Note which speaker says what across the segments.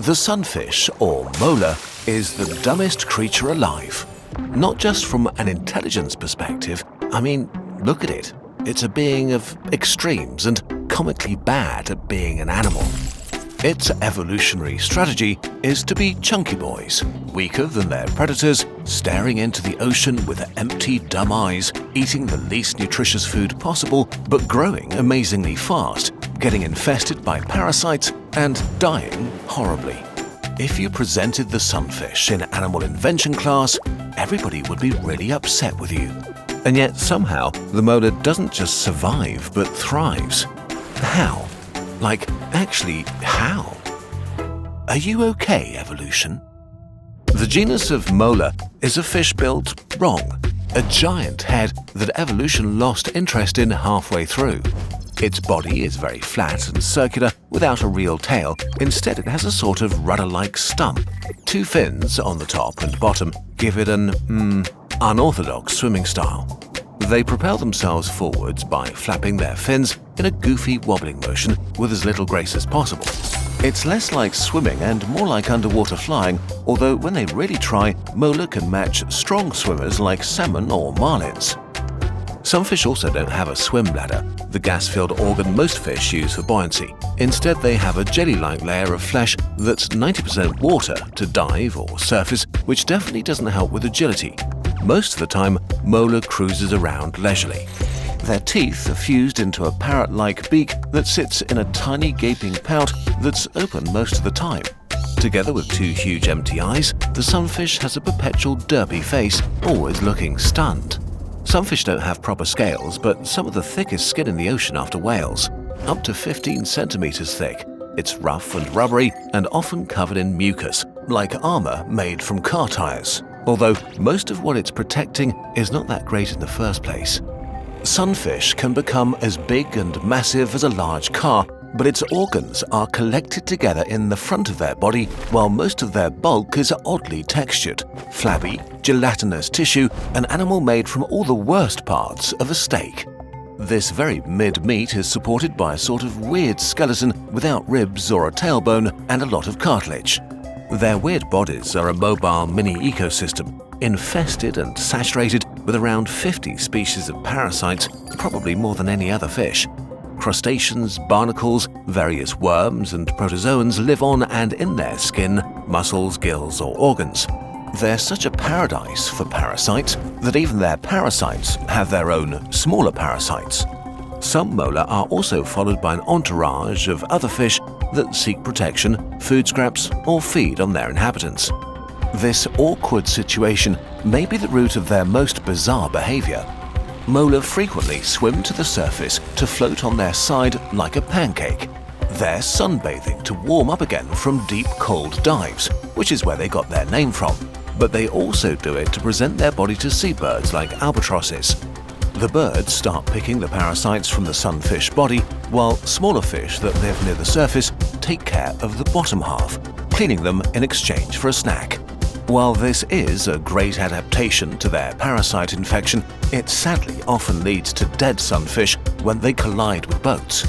Speaker 1: The sunfish, or Mola, is the dumbest creature alive. Not just from an intelligence perspective, I mean, look at it. It's a being of extremes and comically bad at being an animal. Its evolutionary strategy is to be chunky boys, weaker than their predators, staring into the ocean with empty, dumb eyes, eating the least nutritious food possible, but growing amazingly fast, getting infested by parasites, and dying horribly. If you presented the sunfish in animal invention class, everybody would be really upset with you. And yet somehow the Mola doesn't just survive but thrives. How? Like, actually, how? Are you okay, evolution? The genus of Mola is a fish built wrong, a giant head that evolution lost interest in halfway through. Its body is very flat and circular without a real tail. Instead, it has a sort of rudder-like stump. Two fins on the top and bottom give it an, unorthodox swimming style. They propel themselves forwards by flapping their fins in a goofy wobbling motion with as little grace as possible. It's less like swimming and more like underwater flying, although when they really try, Mola can match strong swimmers like salmon or marlins. Some fish also don't have a swim bladder, the gas-filled organ most fish use for buoyancy. Instead, they have a jelly-like layer of flesh that's 90% water to dive or surface, which definitely doesn't help with agility. Most of the time, Mola cruises around leisurely. Their teeth are fused into a parrot-like beak that sits in a tiny gaping pout that's open most of the time. Together with two huge empty eyes, the sunfish has a perpetual derpy face, always looking stunned. Some fish don't have proper scales, but some of the thickest skin in the ocean after whales, up to 15 centimeters thick. It's rough and rubbery and often covered in mucus, like armor made from car tires. Although most of what it's protecting is not that great in the first place. Sunfish can become as big and massive as a large car, but its organs are collected together in the front of their body, while most of their bulk is oddly textured, flabby, gelatinous tissue, an animal made from all the worst parts of a steak. This very mid-meat is supported by a sort of weird skeleton without ribs or a tailbone and a lot of cartilage. Their weird bodies are a mobile mini-ecosystem, infested and saturated with around 50 species of parasites, probably more than any other fish. Crustaceans, barnacles, various worms and protozoans live on and in their skin, muscles, gills or organs. They're such a paradise for parasites that even their parasites have their own smaller parasites. Some Mola are also followed by an entourage of other fish that seek protection, food scraps, or feed on their inhabitants. This awkward situation may be the root of their most bizarre behavior. Mola frequently swim to the surface to float on their side like a pancake. They're sunbathing to warm up again from deep cold dives, which is where they got their name from. But they also do it to present their body to seabirds like albatrosses. The birds start picking the parasites from the sunfish body, while smaller fish that live near the surface take care of the bottom half, cleaning them in exchange for a snack. While this is a great adaptation to their parasite infection, it sadly often leads to dead sunfish when they collide with boats.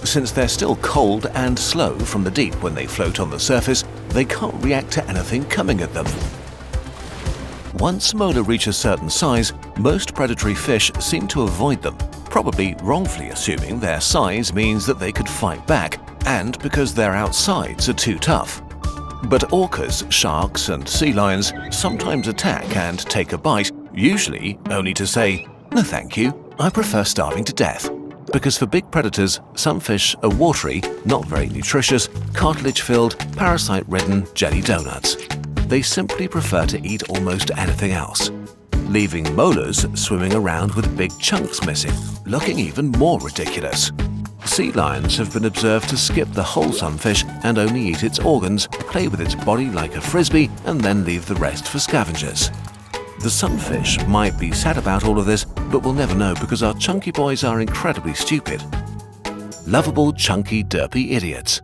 Speaker 1: Since they're still cold and slow from the deep when they float on the surface, they can't react to anything coming at them. Once Mola reach a certain size, most predatory fish seem to avoid them, probably wrongfully assuming their size means that they could fight back and because their outsides are too tough. But orcas, sharks and sea lions sometimes attack and take a bite, usually only to say, "No thank you, I prefer starving to death." Because for big predators, some fish are watery, not very nutritious, cartilage-filled, parasite-ridden jelly donuts. They simply prefer to eat almost anything else, leaving molars swimming around with big chunks missing, looking even more ridiculous. Sea lions have been observed to skip the whole sunfish and only eat its organs, play with its body like a frisbee, and then leave the rest for scavengers. The sunfish might be sad about all of this, but we'll never know because our chunky boys are incredibly stupid. Lovable, chunky, derpy idiots.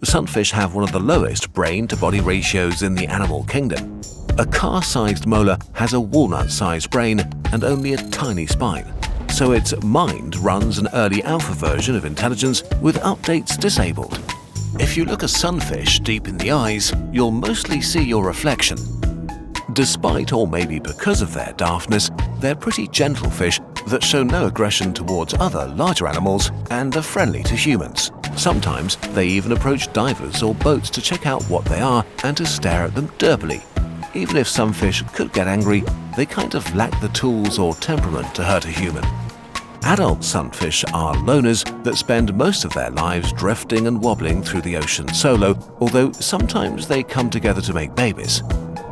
Speaker 1: Sunfish have one of the lowest brain-to-body ratios in the animal kingdom. A car-sized mola has a walnut-sized brain and only a tiny spine, so its mind runs an early alpha version of intelligence with updates disabled. If you look a sunfish deep in the eyes, you'll mostly see your reflection. Despite or maybe because of their daftness, they're pretty gentle fish that show no aggression towards other larger animals and are friendly to humans. Sometimes they even approach divers or boats to check out what they are and to stare at them derpily. Even if some fish could get angry, they kind of lack the tools or temperament to hurt a human. Adult sunfish are loners that spend most of their lives drifting and wobbling through the ocean solo, although sometimes they come together to make babies.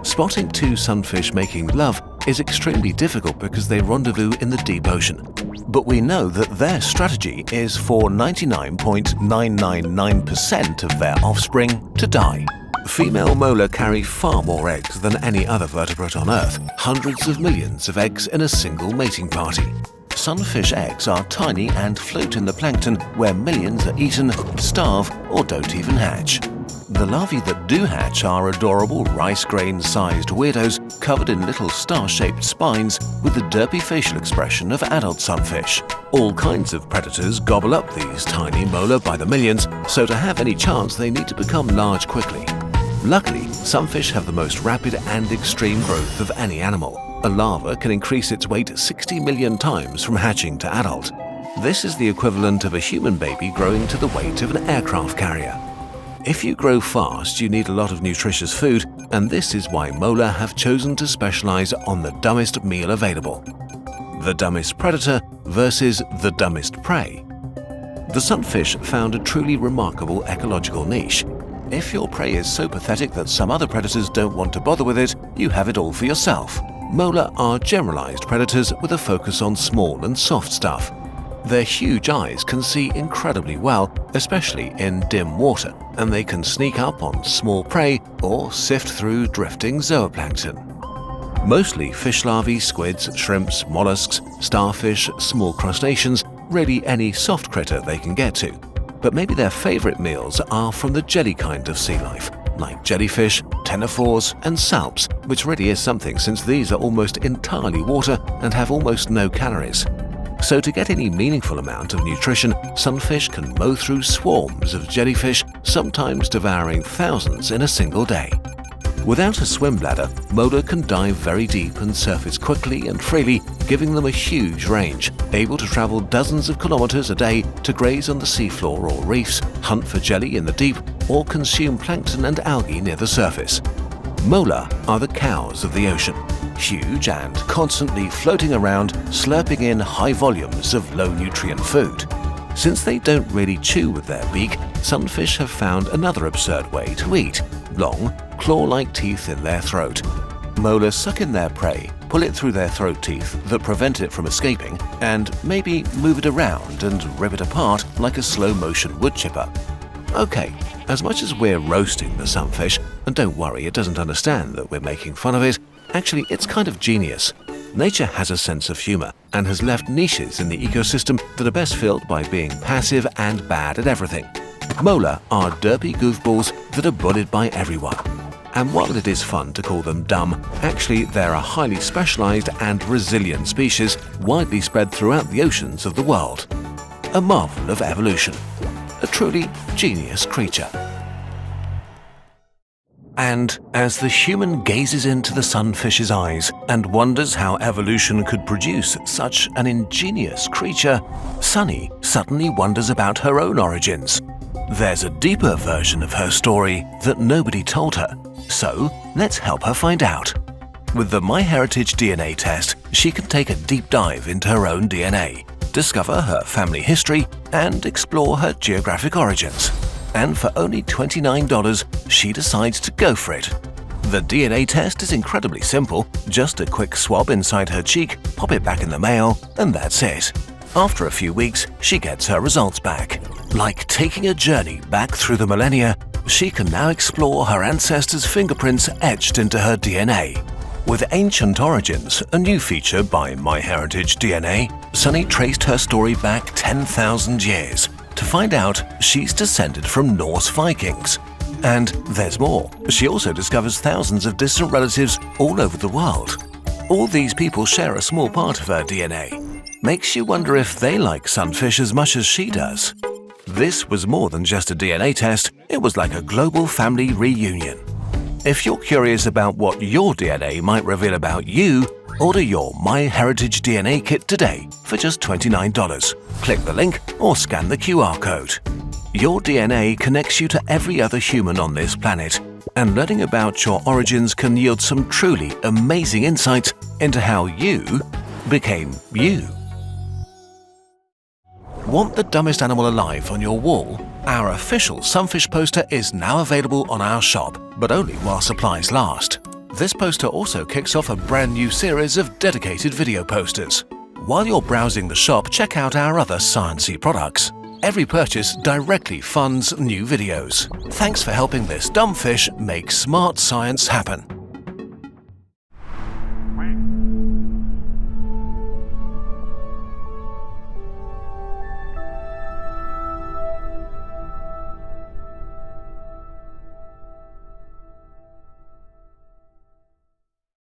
Speaker 1: Spotting two sunfish making love is extremely difficult because they rendezvous in the deep ocean. But we know that their strategy is for 99.999% of their offspring to die. Female mola carry far more eggs than any other vertebrate on Earth, hundreds of millions of eggs in a single mating party. Sunfish eggs are tiny and float in the plankton where millions are eaten, starve, or don't even hatch. The larvae that do hatch are adorable rice grain-sized weirdos covered in little star-shaped spines with the derpy facial expression of adult sunfish. All kinds of predators gobble up these tiny mola by the millions, so to have any chance they need to become large quickly. Luckily, sunfish have the most rapid and extreme growth of any animal. A larva can increase its weight 60 million times from hatching to adult. This is the equivalent of a human baby growing to the weight of an aircraft carrier. If you grow fast, you need a lot of nutritious food, and this is why mola have chosen to specialize on the dumbest meal available. The dumbest predator versus the dumbest prey. The sunfish found a truly remarkable ecological niche. If your prey is so pathetic that some other predators don't want to bother with it, you have it all for yourself. Mola are generalized predators with a focus on small and soft stuff. Their huge eyes can see incredibly well, especially in dim water, and they can sneak up on small prey or sift through drifting zooplankton. Mostly fish larvae, squids, shrimps, mollusks, starfish, small crustaceans, really any soft critter they can get to. But maybe their favorite meals are from the jelly kind of sea life, like jellyfish, ctenophores, and salps, which really is something since these are almost entirely water and have almost no calories. So to get any meaningful amount of nutrition, sunfish can mow through swarms of jellyfish, sometimes devouring thousands in a single day. Without a swim bladder, mola can dive very deep and surface quickly and freely, giving them a huge range, able to travel dozens of kilometers a day to graze on the seafloor or reefs, hunt for jelly in the deep, or consume plankton and algae near the surface. Mola are the cows of the ocean, huge and constantly floating around, slurping in high volumes of low-nutrient food. Since they don't really chew with their beak, sunfish have found another absurd way to eat: long, claw-like teeth in their throat. Mola suck in their prey, pull it through their throat teeth that prevent it from escaping, and maybe move it around and rip it apart like a slow-motion wood chipper. Okay, as much as we're roasting the sunfish, and don't worry, it doesn't understand that we're making fun of it, actually it's kind of genius. Nature has a sense of humor and has left niches in the ecosystem that are best filled by being passive and bad at everything. Mola are derpy goofballs that are bullied by everyone. And while it is fun to call them dumb, actually they're a highly specialized and resilient species widely spread throughout the oceans of the world. A marvel of evolution. A truly genius creature. And as the human gazes into the sunfish's eyes and wonders how evolution could produce such an ingenious creature, Sunny suddenly wonders about her own origins. There's a deeper version of her story that nobody told her, so let's help her find out. With the MyHeritage DNA test, she can take a deep dive into her own DNA, discover her family history, and explore her geographic origins. And for only $29, she decides to go for it. The DNA test is incredibly simple, just a quick swab inside her cheek, pop it back in the mail, and that's it. After a few weeks, she gets her results back. Like taking a journey back through the millennia, she can now explore her ancestors' fingerprints etched into her DNA. With Ancient Origins, a new feature by MyHeritage DNA, Sunny traced her story back 10,000 years to find out she's descended from Norse Vikings. And there's more. She also discovers thousands of distant relatives all over the world. All these people share a small part of her DNA. Makes you wonder if they like sunfish as much as she does. This was more than just a DNA test, it was like a global family reunion. If you're curious about what your DNA might reveal about you, order your MyHeritage DNA kit today for just $29. Click the link or scan the QR code. Your DNA connects you to every other human on this planet, and learning about your origins can yield some truly amazing insights into how you became you. Want the dumbest animal alive on your wall? Our official sunfish poster is now available on our shop, but only while supplies last. This poster also kicks off a brand new series of dedicated video posters. While you're browsing the shop, check out our other sciencey products. Every purchase directly funds new videos. Thanks for helping this dumb fish make smart science happen.